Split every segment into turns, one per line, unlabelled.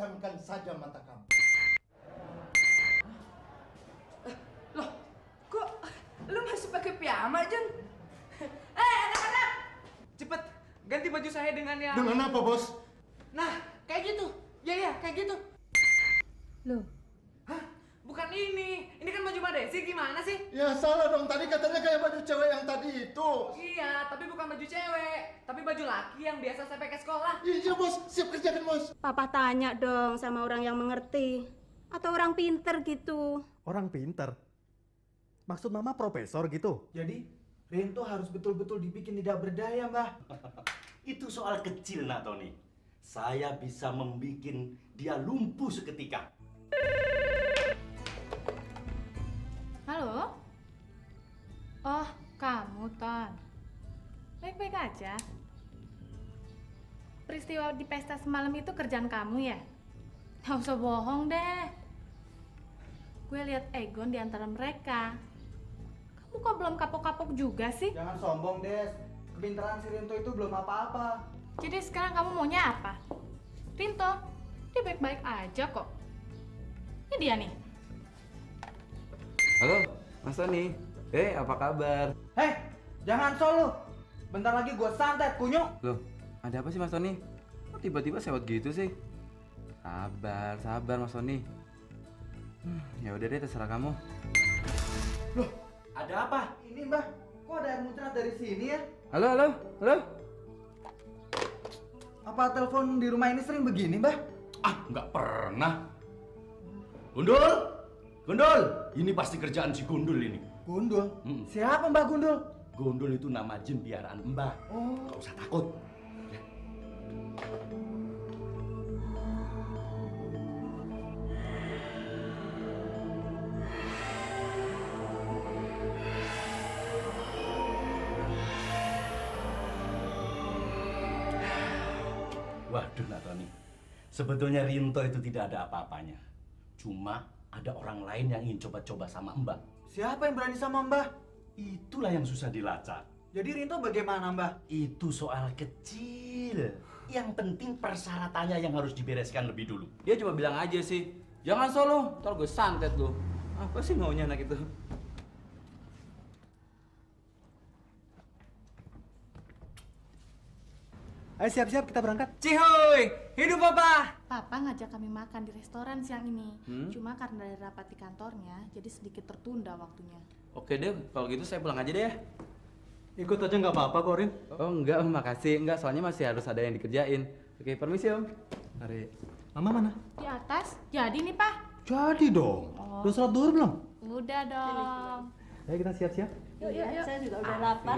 pejamkan saja mata kamu.
Loh, kok lu masih pakai piyama, Jun? Anak-anak! Cepet, ganti baju saya dengan yang...
Dengan apa, Bos?
Nah, kayak gitu. Ya, kayak gitu.
Loh,
Hah? Bukan ini. Ini kan baju Mbak Desi, gimana sih?
Ya salah dong, tadi katanya kayak baju cewek yang tadi itu.
Iya, tapi bukan baju cewek. Tapi baju laki yang biasa saya pakai sekolah.
Iya, Bos. Siap kerjakan, Bos.
Papa tanya dong sama orang yang mengerti. Atau orang pinter gitu.
Orang pinter? Maksud mama profesor gitu?
Jadi, Rinto harus betul-betul dibikin tidak berdaya, Mbah.
Itu soal kecil, Nak Tony. Saya bisa membuat dia lumpuh seketika.
Halo? Oh, kamu, Ton. Baik-baik aja. Peristiwa di pesta semalam itu kerjaan kamu ya? Nggak usah bohong deh. Gue lihat Egon di antara mereka. Kamu kok belum kapok-kapok juga sih?
Jangan sombong, Des. Kepintaran si Rinto itu belum apa-apa.
Jadi sekarang kamu maunya apa? Rinto, dia baik-baik aja kok. Ini dia nih.
Halo, Mas Tony. Apa kabar?
Hei, jangan solo. Bentar lagi gue santet, kunyuk.
Loh, ada apa sih Mas Tony? Kok tiba-tiba sewot gitu sih? Sabar Mas Tony. Ya udah deh, terserah kamu.
Loh, ada apa?
Ini, Mbah. Kok ada yang muncrat dari sini ya?
Halo.
Apa telepon di rumah ini sering begini, Mbah?
Ah, nggak pernah. Gundul, ini pasti kerjaan si Gundul ini.
Gundul? Siapa Mbah Gundul?
Gundul itu nama jin piaraan Mbah.
Oh.
Nggak usah takut. Ya. Waduh, Nak Tony. Sebetulnya Rinto itu tidak ada apa-apanya. Cuma ada orang lain yang ingin coba-coba sama Mbak.
Siapa yang berani sama Mbah?
Itulah yang susah dilacak.
Jadi Rinto bagaimana, Mbah?
Itu soal kecil. Yang penting persyaratannya yang harus dibereskan lebih dulu.
Dia cuma bilang aja sih, jangan solo, ntar gue santet lu. Apa sih maunya anak itu?
Ayo siap-siap kita berangkat.
Cihoy, hidup Papa!
Papa ngajak kami makan di restoran siang ini. Cuma karena ada rapat di kantornya, jadi sedikit tertunda waktunya.
Oke deh, kalau gitu saya pulang aja deh ya.
Ikut aja nggak apa-apa kok, Rin.
Oh enggak, makasih. Enggak, soalnya masih harus ada yang dikerjain. Oke, permisi Om.
Mari. Mama mana?
Di atas, jadi nih Pak.
Jadi dong. Udah sholat duhur belum?
Udah dong.
Ayo kita siap-siap.
Yuk. Saya juga udah lapar.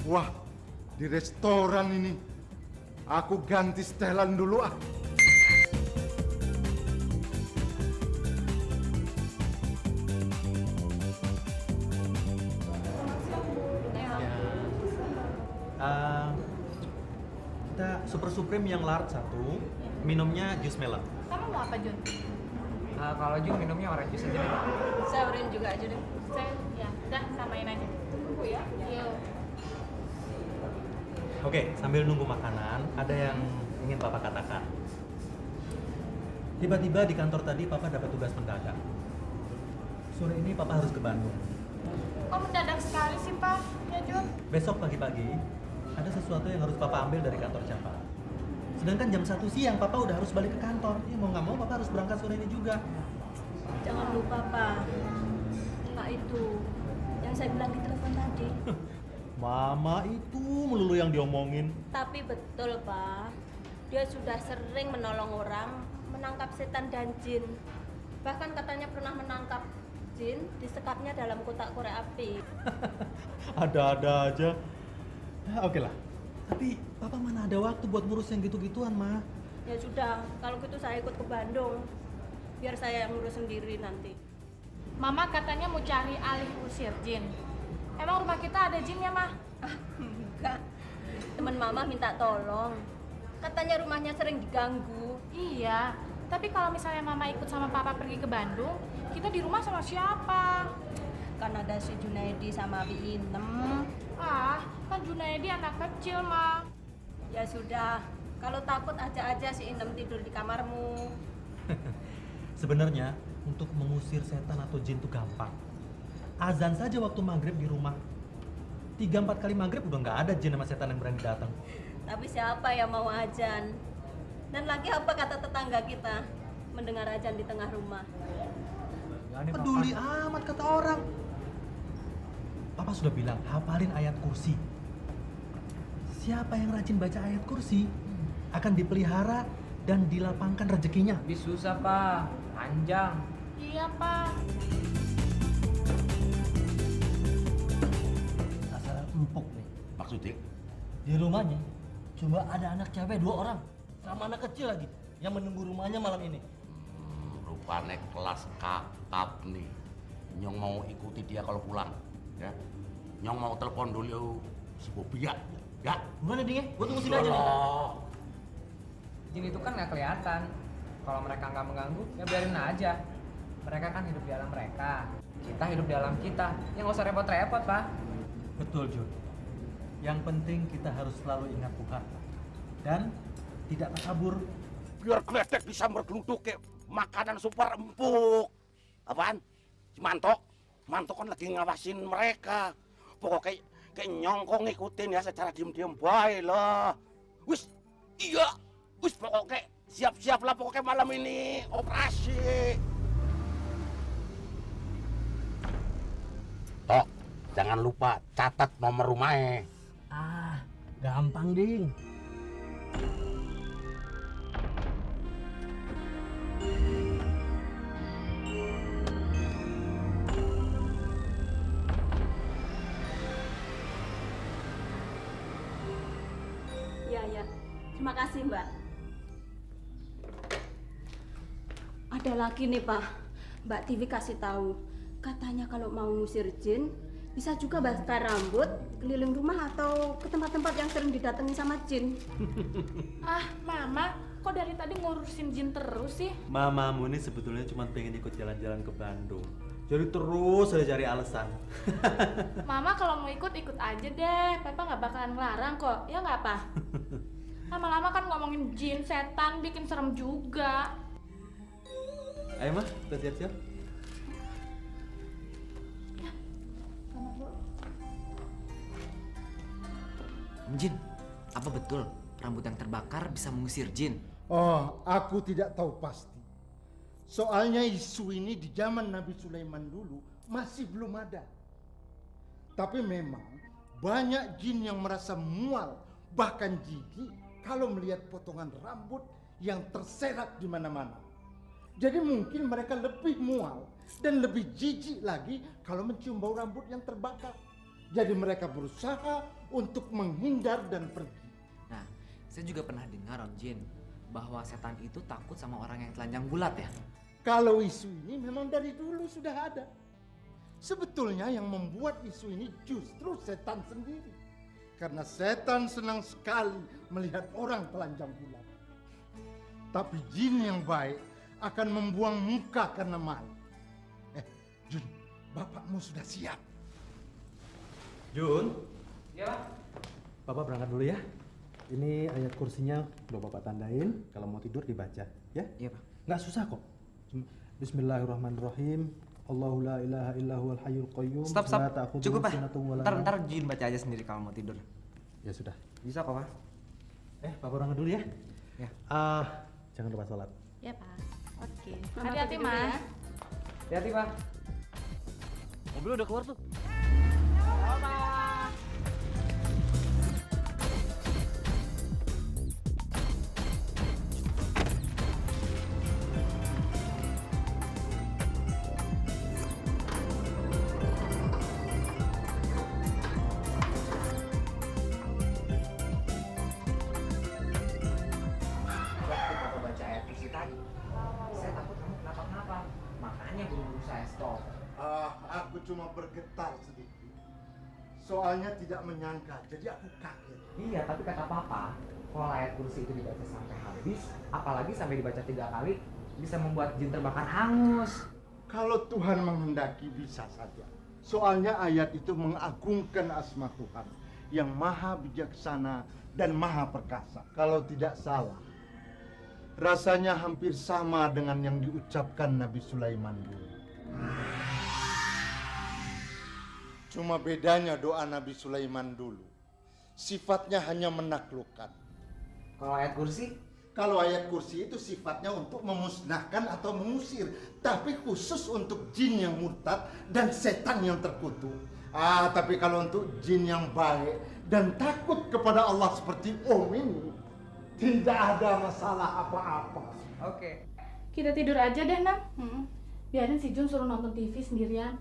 Wah, di restoran ini. Aku ganti setelan dulu ah.
Kita super supreme yang large satu, minumnya jus melon.
Kamu mau apa, Jun?
Kalau Jun minumnya orange juice aja deh.
Saya urin juga aja deh.
Saya, ya, udah samain aja. Tunggu ya. Yuk.
Oke, sambil nunggu makanan, ada yang ingin Papa katakan. Tiba-tiba di kantor tadi Papa dapat tugas mendadak. Sore ini Papa harus ke Bandung.
Kok mendadak sekali sih, Pak? Ya, Jun.
Besok pagi-pagi ada sesuatu yang harus Papa ambil dari kantor Capa. Sedangkan jam 1 siang Papa udah harus balik ke kantor. Ya mau nggak mau Papa harus berangkat sore ini juga.
Jangan lupa, Pak. Emak itu yang saya bilang di telepon tadi.
Mama itu melulu yang diomongin.
Tapi betul, Pak. Dia sudah sering menolong orang, menangkap setan dan jin. Bahkan katanya pernah menangkap jin disekapnya dalam kotak korek api.
Ada-ada aja. Ya, oke lah. Tapi Papa mana ada waktu buat ngurus yang gitu-gituan, Ma?
Ya sudah, kalau gitu saya ikut ke Bandung. Biar saya yang ngurus sendiri nanti.
Mama katanya mau cari alih usir jin. Emang rumah kita ada jin ya, Ma?
Enggak. Teman Mama minta tolong. Katanya rumahnya sering diganggu.
Iya, Tapi kalau misalnya mama ikut sama papa pergi ke Bandung, kita di rumah sama siapa?
Kan ada si Junaidi sama Abi Inem.
Ah, kan Junaidi anak kecil, Ma.
Ya sudah, kalau takut aja si Inem tidur di kamarmu.
Sebenarnya untuk mengusir setan atau jin itu gampang. Azan saja waktu maghrib di rumah. 3-4 kali maghrib udah nggak ada jin sama setan yang berani datang.
Tapi siapa yang mau ajan? Dan lagi apa kata tetangga kita mendengar ajan di tengah rumah?
Peduli amat kata orang. Papa sudah bilang hafalin ayat kursi. Siapa yang rajin baca ayat kursi akan dipelihara dan dilapangkan rezekinya.
Lebih susah, Pak. Panjang.
Iya, Pak.
Asal empuk nih. Maksudnya?
Di rumahnya cuma ada anak cewek 2 orang sama anak kecil lagi yang menunggu rumahnya malam ini.
Rupanya kelas kakap nih. Nyong mau ikuti dia kalau pulang. Ya. Nyong mau telepon dulu si Bobi ya. Ya.
Gimana Ding? Gue tunggu sini aja nih.
Jin itu kan nggak kelihatan. Kalau mereka nggak mengganggu, ya biarin aja. Mereka kan hidup di alam mereka. Kita hidup di alam kita. Ya nggak usah repot-repot, Pak.
Betul, Jun. Yang penting kita harus selalu ingat Tuhan dan tidak takabur.
Biar gledek bisa bergeluduk kayak makanan super empuk. Apaan? Si Manto? Manto kan lagi ngawasin mereka. Pokoknya kayak nyongkong ngikutin ya secara diem-diem baik lah. Wis, iya. Wis pokoknya siap-siap lah pokoknya malam ini operasi. Tok, jangan lupa catat nomor rumahnya.
Ah, gampang Ding.
Ya. Terima kasih, Mbak. Ada lagi nih, Pak. Mbak Tiwi kasih tahu. Katanya kalau mau ngusir jin, bisa juga bakar rambut, keliling rumah atau ke tempat-tempat yang sering didatangi sama jin.
Ah, Mama, kok dari tadi ngurusin jin terus sih?
Mamamu ini sebetulnya cuma pengen ikut jalan-jalan ke Bandung. Jadi terus saya cari alasan.
Mama kalau mau ikut aja deh. Papa nggak bakalan ngelarang kok, ya nggak, Pak? Lama-lama kan ngomongin jin, setan, bikin serem juga.
Ayo mah, kita siap-siap.
Jin, apa betul rambut yang terbakar bisa mengusir jin?
Oh, aku tidak tahu pasti. Soalnya isu ini di zaman Nabi Sulaiman dulu masih belum ada. Tapi memang banyak jin yang merasa mual, bahkan jijik kalau melihat potongan rambut yang terserak di mana-mana. Jadi mungkin mereka lebih mual dan lebih jijik lagi kalau mencium bau rambut yang terbakar. Jadi mereka berusaha untuk menghindar dan pergi.
Nah, saya juga pernah dengar Om Jin bahwa setan itu takut sama orang yang telanjang bulat ya.
Kalau isu ini memang dari dulu sudah ada. Sebetulnya yang membuat isu ini justru setan sendiri. Karena setan senang sekali melihat orang telanjang bulat. Tapi jin yang baik akan membuang muka karena malu. Jun, bapakmu sudah siap.
Jun,
Iya, Pak.
Papa berangkat dulu ya. Ini ayat kursinya udah Bapak tandain. Kalau mau tidur dibaca, ya?
Iya, Pak.
Nggak susah kok. Bismillahirrahmanirrahim. Allahu la ilaha illahu al-hayyul qayyum.
Stop.
La ta'khudhuhu
Cukup, Pak.
sinatun wa la
Ntar Jin baca aja sendiri kalau mau tidur.
Ya sudah.
Bisa kok, Pak.
Papa berangkat dulu ya.
Ya.
Jangan lupa sholat.
Ya, Pak. Oke.
Mama
Hati-hati,
pergi dulu
Ma.
ya.
Hati-hati, Pak.
Mobil udah keluar tuh.
Waktu Bapak baca ayat kursi tadi, saya takut kamu kenapa-kenapa. Makanya buru-buru saya stop.
Aku cuma bergetar sedikit. Soalnya tidak menyangka, jadi aku kaget.
Iya, tapi kata papa, kalau ayat kursi itu dibaca sampai habis, apalagi sampai dibaca 3 kali, bisa membuat jin terbakar hangus.
Kalau Tuhan menghendaki bisa saja. Soalnya ayat itu mengagungkan asma Tuhan yang maha bijaksana dan maha perkasa. Kalau tidak salah, rasanya hampir sama dengan yang diucapkan Nabi Sulaiman dulu. Cuma bedanya doa Nabi Sulaiman dulu, sifatnya hanya menaklukkan.
Kalau ayat kursi?
Kalau ayat kursi itu sifatnya untuk memusnahkan atau mengusir, tapi khusus untuk jin yang murtad dan setan yang terkutuk. Tapi kalau untuk jin yang baik dan takut kepada Allah seperti Om ini, tidak ada masalah apa-apa.
Oke.
Kita tidur aja deh, Nam. Biarin si Jun suruh nonton TV sendirian.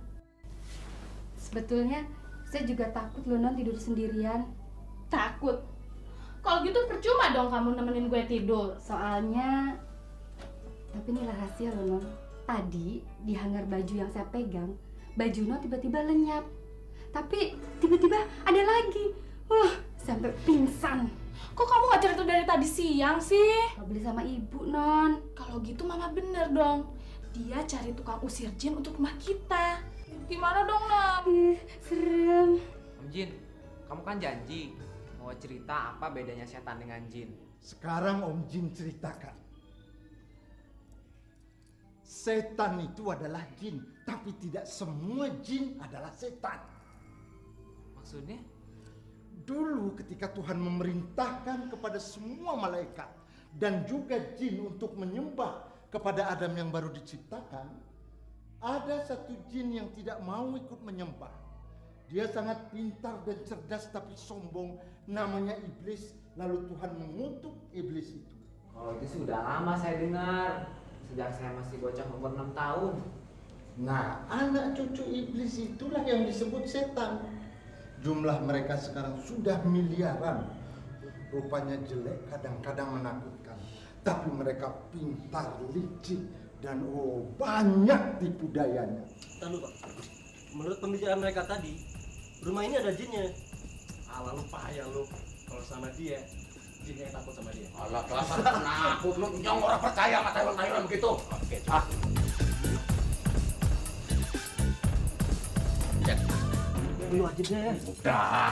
Sebetulnya saya juga takut loh Non tidur sendirian.
Takut? Kalau gitu percuma dong kamu nemenin gue tidur.
Soalnya, tapi ini rahasia loh Non. Tadi di hanggar baju yang saya pegang, baju Non tiba-tiba lenyap. Tapi tiba-tiba ada lagi. Sampai pingsan.
Kok kamu gak cerita dari tadi siang sih?
Gak beli sama ibu Non.
Kalau gitu mama bener dong. Dia cari tukang usir jin untuk rumah kita. Gimana dong, Nam?
Serem.
Om Jin, kamu kan janji mau cerita apa bedanya setan dengan jin.
Sekarang Om Jin ceritakan. Setan itu adalah jin, tapi tidak semua jin adalah setan.
Maksudnya?
Dulu ketika Tuhan memerintahkan kepada semua malaikat dan juga jin untuk menyembah kepada Adam yang baru diciptakan, ada satu jin yang tidak mau ikut menyembah. Dia sangat pintar dan cerdas tapi sombong, namanya iblis. Lalu Tuhan mengutuk iblis itu.
Kalau itu sudah lama saya dengar, sejak saya masih bocah umur 6 tahun.
Nah, anak cucu iblis itulah yang disebut setan. Jumlah mereka sekarang sudah miliaran. Rupanya jelek, kadang-kadang menakutkan. Tapi mereka pintar, licik, dan banyak tipu dayanya.
Lalu Pak, menurut pembicaraan mereka tadi, rumah ini ada jinnya.
Alah lu payah lu. Kalau sama dia, jinnya yang takut sama dia.
Alah dasar penakut lu, nyong orang percaya sama Taiwan begitu. Oke,
Lu aja deh.
Udah.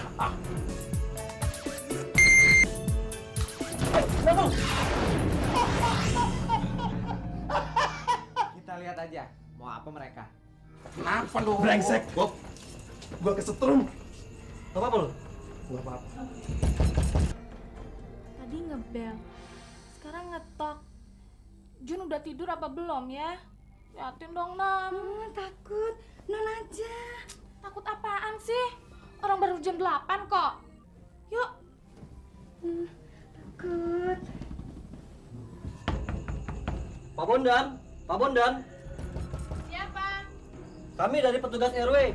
Kita lihat aja, mau apa mereka?
Kenapa lu?
Brengsek. Gua kesetrum. Apa lu?
Gua apa-apa.
Tadi ngebel, sekarang ngetok. Jun udah tidur apa belum ya? Liatin dong, Nam.
Takut. Non aja.
Takut apaan sih? Orang baru jam 8 kok. Yuk.
Takut.
Pak Bondan, Pak Bondan.
Siapa?
Kami dari petugas RW.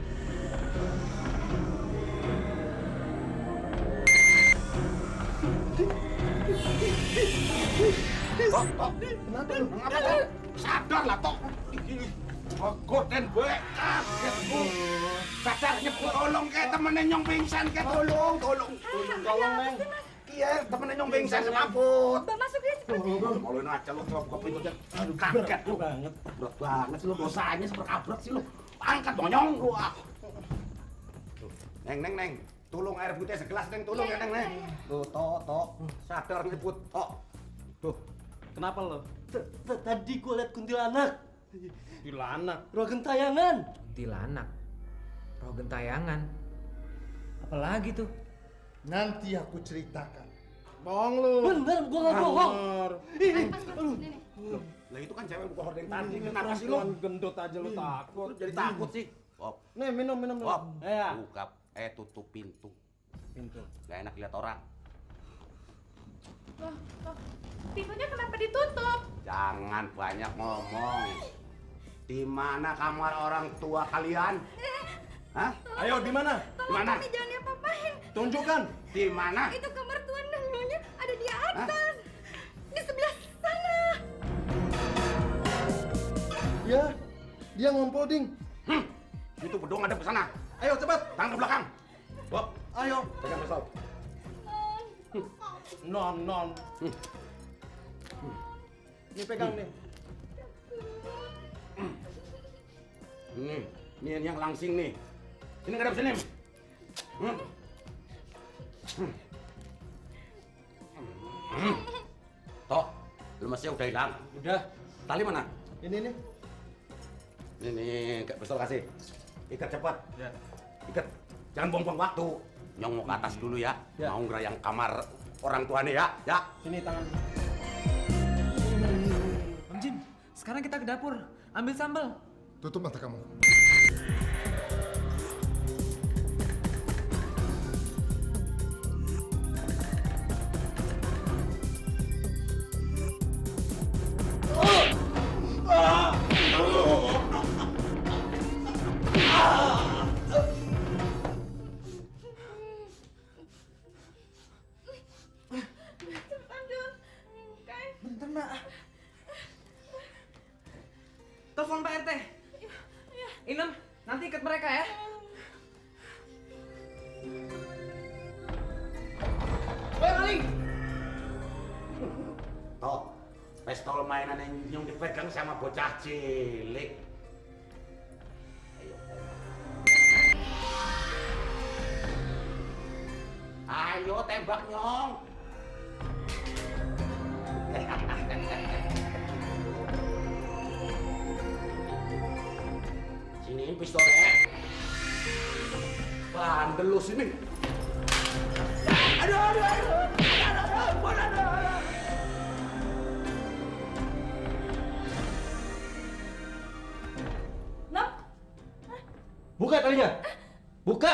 Tok. Kenapa lu? Sadar lah, Tok. Goten gue, kaget gue. Sadar nyebut tolong ke temennya nyong pingsan ke tolong.
Tolong, Neng.
Iya, temennya nyong pingsan semaput.
Mbak masuk ya.
Maluin aja lu buka pintunya. Kaget lu banget. Berat banget sih lu, dosanya seperkabret sih lu. Angkat dong nyong lu. Neng. Tolong air putih segelas, Neng. Tolong ya, Neng. Tuh, Tok. Sadar nyebut, Tok. Tuh.
Kenapa lo? Tadi gua liat kuntilanak.
Kuntilanak.
Roh gentayangan.
Kuntilanak, roh gentayangan. Apalagi tuh?
Nanti aku ceritakan.
Bohong lu.
Bener, gua nggak bohong.
Aduh.
Lah itu kan cewek buka hordeng tadi. Kenapa sih lu?
Gendut aja lu takut.
Lu jadi takut sih. Bob.
Nih minum.
Bob.
Ya.
Buka, tutup pintu.
Pintu.
Gak enak lihat orang.
Loh, pintunya kenapa ditutup?
Jangan banyak ngomong. Di mana kamar orang tua kalian? Hah?
Ayo di mana?
Di mana?
Kami jangan diapa-apain.
Tunjukkan.
Di mana?
Itu kamar tuan dan nyonya ada di atas. Di sebelah sana.
Ya, dia ngompol, Ding.
Itu bedong ada ke sana. Ayo cepat, tangan ke belakang. Bob,
Ayo.
pegang pistol.
Non. Ini pegang nih.
Ini yang langsing nih. Sini ngadep sini. Toh, lemasnya udah hilang.
Udah.
Tali mana?
Ini nih.
Ini pistol kasih. Ikat cepat.
Ya.
Ikat. Jangan buang-buang waktu. Nyong mau ke atas dulu ya.
Ya.
Mau ngerayang kamar orang tuanya ya. Ya.
Sini tangan.
Om Jin, sekarang kita ke dapur. Ambil sambal.
Tutup mata kamu.
Bentar, Mbak. Telepon Pak RT. Inem, nanti ikat mereka ya. Woi, maling!
Toh, pistol mainan yang dipegang sama bocah cilik. Ayo tembak Nyong. Sini pistolnya. Bandel lu sini. Aduh.
Nok,
Buka talinya. Buka.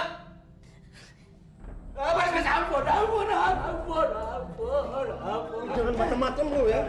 Ampun.
Jangan macam-macam lu ya.